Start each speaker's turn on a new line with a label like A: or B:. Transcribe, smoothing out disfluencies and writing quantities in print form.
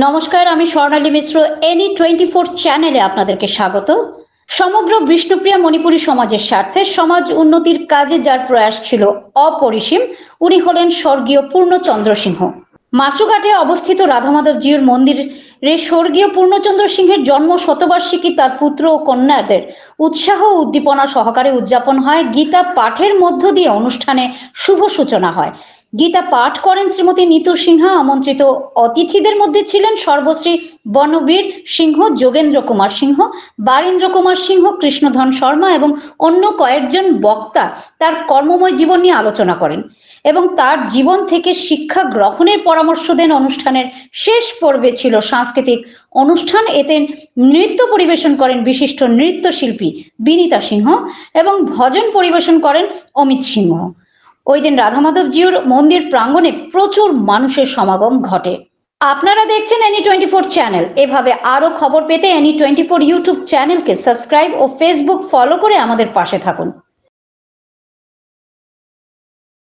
A: নমস্কার, আমি স্বর্ণালী মিশ্র। এনি 24 চ্যানেলে আপনাদেরকে স্বাগত। সমগ্র বিষ্ণুপ্রিয়া মণিপুরী সমাজের স্বার্থে সমাজ উন্নতির কাজে যার প্রয়াস ছিল অপরিসীম, উনি হলেন স্বর্গীয় পূর্ণচন্দ্র সিংহ। মাচুঘাটে অবস্থিত রাধামাধবজিউর মন্দিরে স্বর্গীয় পূর্ণচন্দ্র সিংহের জন্ম শতবার্ষিকী তার পুত্র ও কন্যাদের উৎসাহ ও উদ্দীপনা সহকারে উদযাপন হয়। গীতা পাঠের মধ্য দিয়ে অনুষ্ঠানে শুভ সূচনা হয়। গীতা পাঠ করেন শ্রীমতী নিতু সিনহা। আমন্ত্রিত অতিথিদের মধ্যে ছিলেন সর্বশ্রী বনবীর সিংহ, যোগেন্দ্র কুমার সিংহ, বারীন্দ্র কুমার সিংহ, কৃষ্ণধন শর্মা এবং অন্য কয়েকজন বক্তা তার কর্মময় জীবন নিয়ে আলোচনা করেন এবং তার জীবন থেকে শিক্ষা গ্রহণের পরামর্শ দেন। অনুষ্ঠানের শেষ পর্বে ছিল সাংস্কৃতিক অনুষ্ঠান। এতে নৃত্য পরিবেশন করেন বিশিষ্ট নৃত্যশিল্পী বিনীতা সিংহ এবং ভজন পরিবেশন করেন অমিত সিংহ। ওই দিন রাধামাধবজিউর মন্দির প্রাঙ্গণে প্রচুর মানুষের সমাগম ঘটে। আপনারা দেখছেন এনি 24 চ্যানেল। এভাবে আরো খবর পেতে এনি 24 ইউটিউব চ্যানেলকে সাবস্ক্রাইব ও ফেসবুক ফলো করে আমাদের পাশে থাকুন।